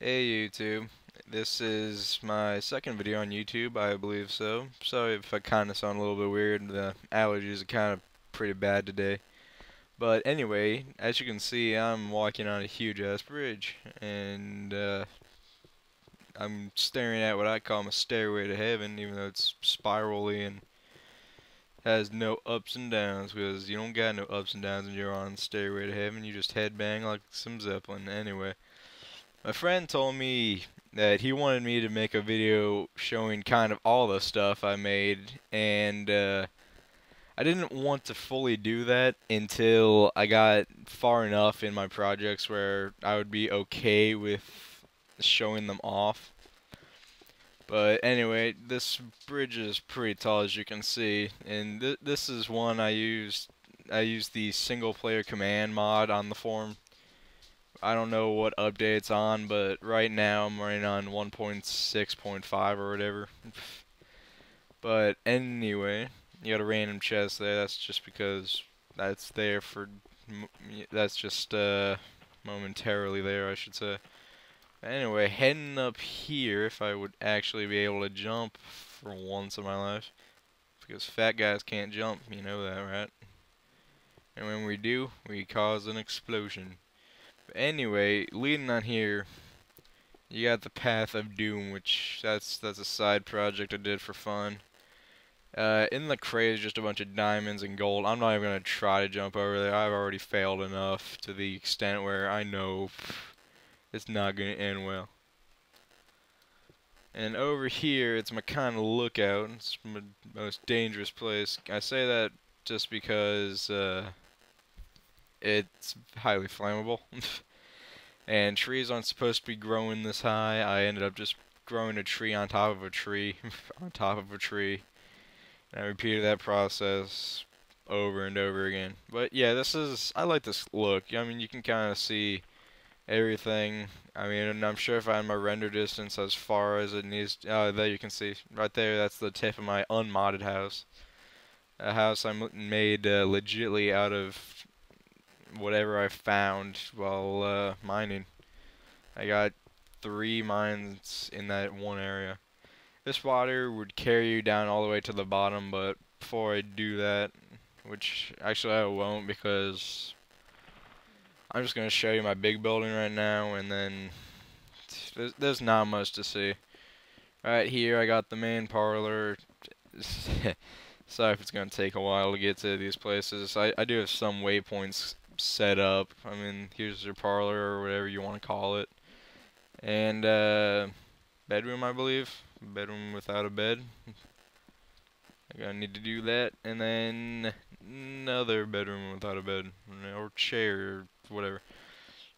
Hey YouTube, this is my second video on YouTube, I believe so. Sorry if I kind of sound a little bit weird, the allergies are kind of pretty bad today. But anyway, as you can see, I'm walking on a huge ass bridge, and I'm staring at what I call my stairway to heaven, even though it's spirally and has no ups and downs, because you don't got no ups and downs when you're on stairway to heaven, you just headbang like some Zeppelin. Anyway. My friend told me that he wanted me to make a video showing kind of all the stuff I made, and I didn't want to fully do that until I got far enough in my projects where I would be okay with showing them off. But anyway, this bridge is pretty tall as you can see, and this is one I used. I used the single player command mod on the forum. I don't know what update it's on, but right now I'm running on 1.6.5 or whatever. But anyway, you got a random chest there. That's just because that's there for. That's just momentarily there, I should say. Anyway, heading up here, if I would actually be able to jump for once in my life, because fat guys can't jump, you know that, right? And when we do, we cause an explosion. But anyway, leading on here. You got the Path of Doom, which that's a side project I did for fun. In the crate is just a bunch of diamonds and gold. I'm not even gonna try to jump over there. I've already failed enough to the extent where I know it's not gonna end well. And over here, it's my kind of lookout. It's my most dangerous place. I say that just because it's highly flammable. And trees aren't supposed to be growing this high. I ended up just growing a tree on top of a tree, on top of a tree. And I repeated that process over and over again. But yeah, I like this look. I mean, you can kind of see everything. I mean, and I'm sure if I had my render distance as far as it needs, there you can see, right there, that's the tip of my unmodded house. A house I made legitly out of whatever I found while mining. I got 3 mines in that one area. This water would carry you down all the way to the bottom, but before I do that, which actually I won't because I'm just going to show you my big building right now, and then there's not much to see. Right here I got the main parlor. Sorry if it's going to take a while to get to these places. I do have some waypoints set up. I mean, here's your parlor or whatever you want to call it. And bedroom, I believe. Bedroom without a bed. I gotta need to do that. And then another bedroom without a bed. Or chair, or whatever.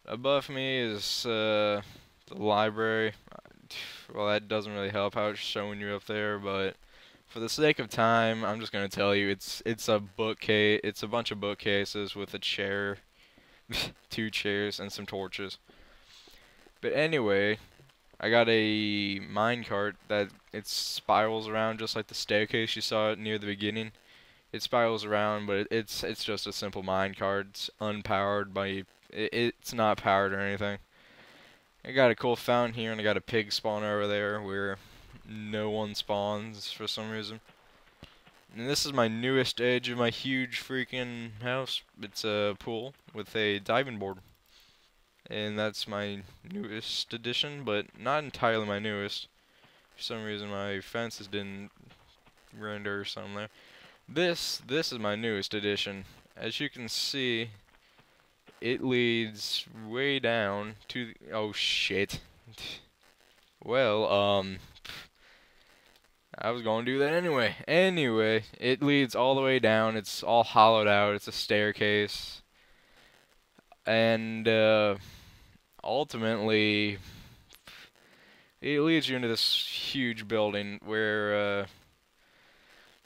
Above me is the library. Well, that doesn't really help out showing you up there, but for the sake of time, I'm just gonna tell you it's a bookcase. It's a bunch of bookcases with a chair, 2 chairs, and some torches. But anyway, I got a minecart that it spirals around just like the staircase you saw near the beginning. It spirals around, but it's just a simple minecart. It's unpowered by it's not powered or anything. I got a cool fountain here, and I got a pig spawner over there where no one spawns for some reason. And this is my newest stage of my huge freaking house. It's a pool with a diving board. And that's my newest addition, but not entirely my newest. For some reason my fences didn't render or something there. This is my newest addition. As you can see, it leads way down to oh shit. Well, I was gonna do that anyway. Anyway, it leads all the way down. It's all hollowed out. It's a staircase. And ultimately it leads you into this huge building where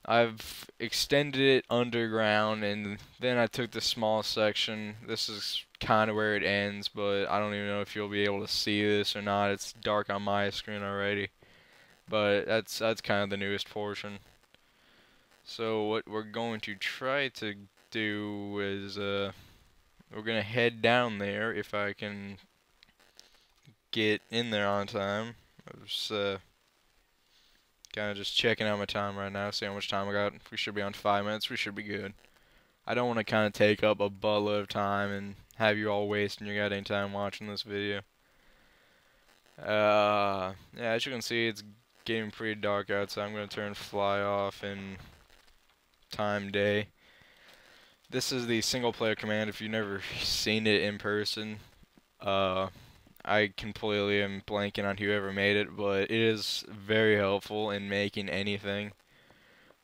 I've extended it underground, and then I took the small section. This is kind of where it ends, but I don't even know if you'll be able to see this or not. It's dark on my screen already, but that's kind of the newest portion. So what we're going to try to do is we're gonna head down there if I can get in there on time. I was kind of just checking out my time right now, see how much time I got. We should be on 5 minutes. We should be good. I don't want to kind of take up a buttload of time and have you all wasting your goddamn time watching this video. Yeah, as you can see, it's getting pretty dark outside. I'm going to turn fly off and time day. This is the single player command. If you've never seen it in person, I completely am blanking on whoever made it, but it is very helpful in making anything.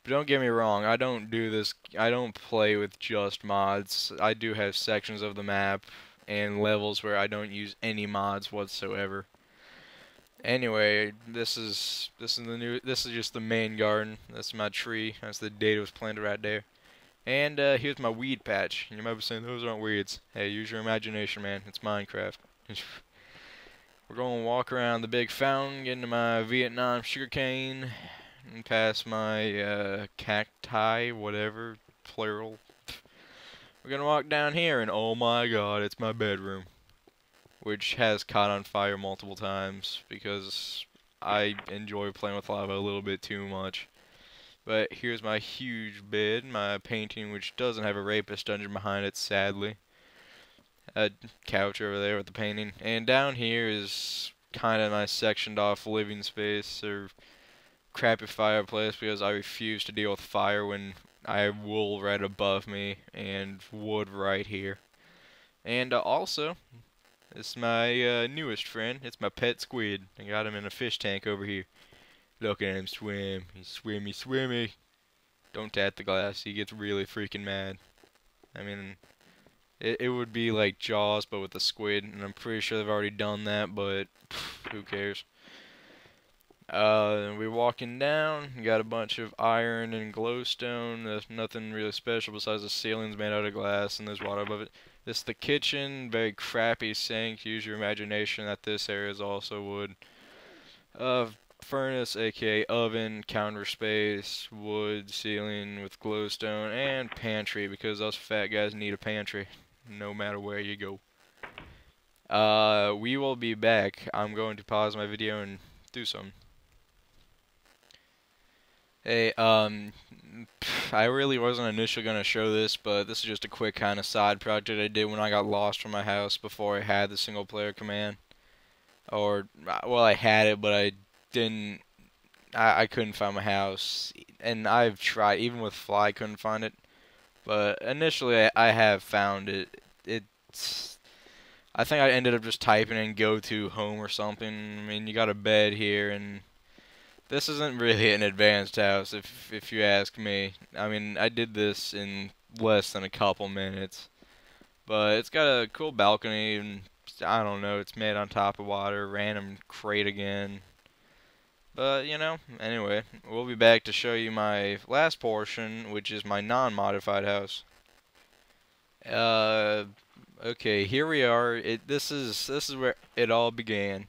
But don't get me wrong, I don't do this, I don't play with just mods. I do have sections of the map and levels where I don't use any mods whatsoever. Anyway, this is just the main garden. That's my tree. That's the date it was planted right there. And here's my weed patch. You might be saying those aren't weeds. Hey, use your imagination, man. It's Minecraft. We're going to walk around the big fountain, get into my Vietnam sugarcane, and past my cacti, whatever, plural. We're going to walk down here, and oh my god, it's my bedroom. Which has caught on fire multiple times, because I enjoy playing with lava a little bit too much. But here's my huge bed, my painting, which doesn't have a rapist dungeon behind it, sadly. A couch over there with the painting. And down here is kind of my sectioned off living space, or crappy fireplace, because I refuse to deal with fire when I have wool right above me and wood right here. And also, this is my newest friend. It's my pet squid. I got him in a fish tank over here. Look at him swim. He's swimmy, swimmy. Don't tap the glass. He gets really freaking mad. I mean, it would be like Jaws, but with a squid. And I'm pretty sure they've already done that, but who cares? We're walking down. We got a bunch of iron and glowstone. There's nothing really special besides the ceiling's made out of glass and there's water above it. This is the kitchen. Very crappy sink. Use your imagination that this area is also wood. Furnace, aka oven, counter space, wood, ceiling with glowstone, and pantry, because us fat guys need a pantry, no matter where you go. We will be back. I'm going to pause my video and do something. Hey, I really wasn't initially going to show this, but this is just a quick kind of side project I did when I got lost from my house before I had the single player command. Or, well, I had it, but I didn't, I couldn't find my house, and I've tried, even with Fly, I couldn't find it, but initially I have found it. I think I ended up just typing in go to home or something. I mean, you got a bed here, and this isn't really an advanced house, if you ask me. I mean, I did this in less than a couple minutes, but it's got a cool balcony, and I don't know, it's made on top of water, random crate again. But, you know, anyway, we'll be back to show you my last portion, which is my non-modified house. Okay, here we are. This is where it all began.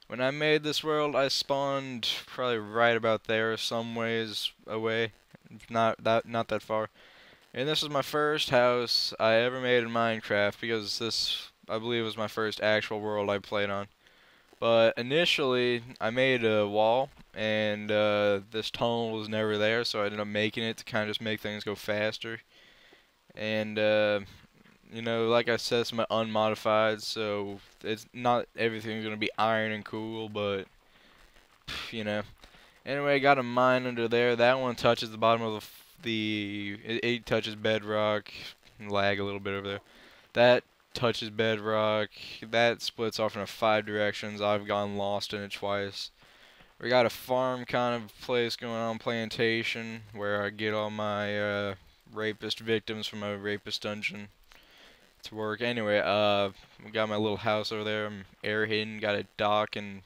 When I made this world, I spawned probably right about there, some ways away, not that far. And this is my first house I ever made in Minecraft, because this, I believe, was my first actual world I played on. But initially, I made a wall, and this tunnel was never there, so I ended up making it to kind of just make things go faster. And, you know, like I said, it's my unmodified, so it's not everything's going to be iron and cool, but, you know. Anyway, I got a mine under there. That one touches the bottom of it touches bedrock. Lag a little bit over there. That touches bedrock. That splits off into 5 directions. I've gone lost in it twice. We got a farm kind of place going on, plantation, where I get all my rapist victims from a rapist dungeon to work. Anyway, we got my little house over there. I'm air hidden. Got a dock and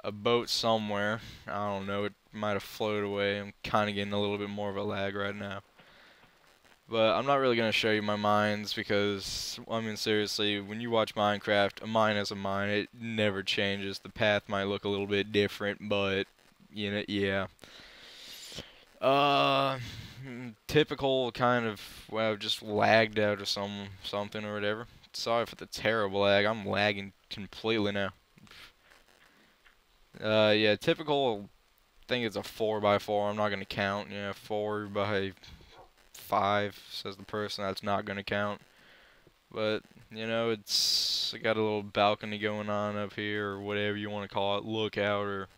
a boat somewhere. I don't know. It might have floated away. I'm kind of getting a little bit more of a lag right now. But I'm not really going to show you my mines because, I mean, seriously, when you watch Minecraft, a mine is a mine. It never changes. The path might look a little bit different, but, you know, yeah. Typical kind of, well, just lagged out or something or whatever. Sorry for the terrible lag. I'm lagging completely now. Yeah, typical thing is a 4x4. I'm not gonna count. Yeah, 4x5 says the person that's not gonna count. But you know, I got a little balcony going on up here, or whatever you want to call it, lookout, or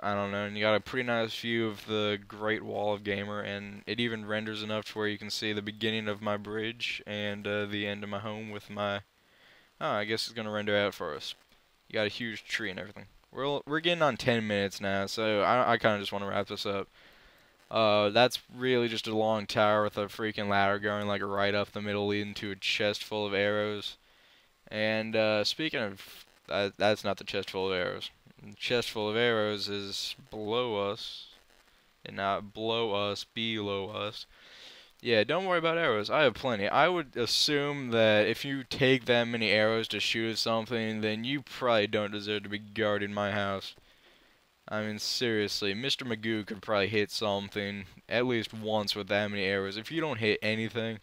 I don't know. And you got a pretty nice view of the Great Wall of Gamer, and it even renders enough to where you can see the beginning of my bridge and the end of my home with my. Oh, I guess it's gonna render out for us. You got a huge tree and everything. We're getting on 10 minutes now, so I kind of just want to wrap this up. That's really just a long tower with a freaking ladder going like right up the middle, leading to a chest full of arrows. And speaking of, that's not the chest full of arrows. The chest full of arrows is below us, and not below us, below us. Yeah, don't worry about arrows. I have plenty. I would assume that if you take that many arrows to shoot at something, then you probably don't deserve to be guarding my house. I mean, seriously, Mr. Magoo could probably hit something at least once with that many arrows. If you don't hit anything,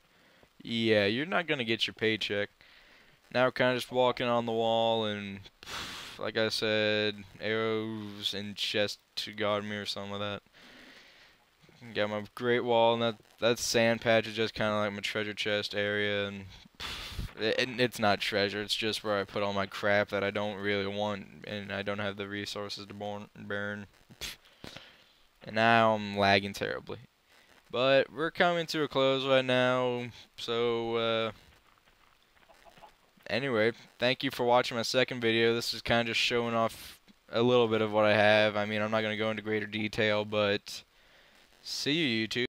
yeah, you're not gonna get your paycheck. Now we're kind of just walking on the wall, and like I said, arrows and chest to guard me or something like that. Got my great wall, and that sand patch is just kind of like my treasure chest area, and it's not treasure. It's just where I put all my crap that I don't really want, and I don't have the resources to burn. And now I'm lagging terribly. But we're coming to a close right now, so anyway, thank you for watching my second video. This is kind of just showing off a little bit of what I have. I mean, I'm not going to go into greater detail, but see you, YouTube.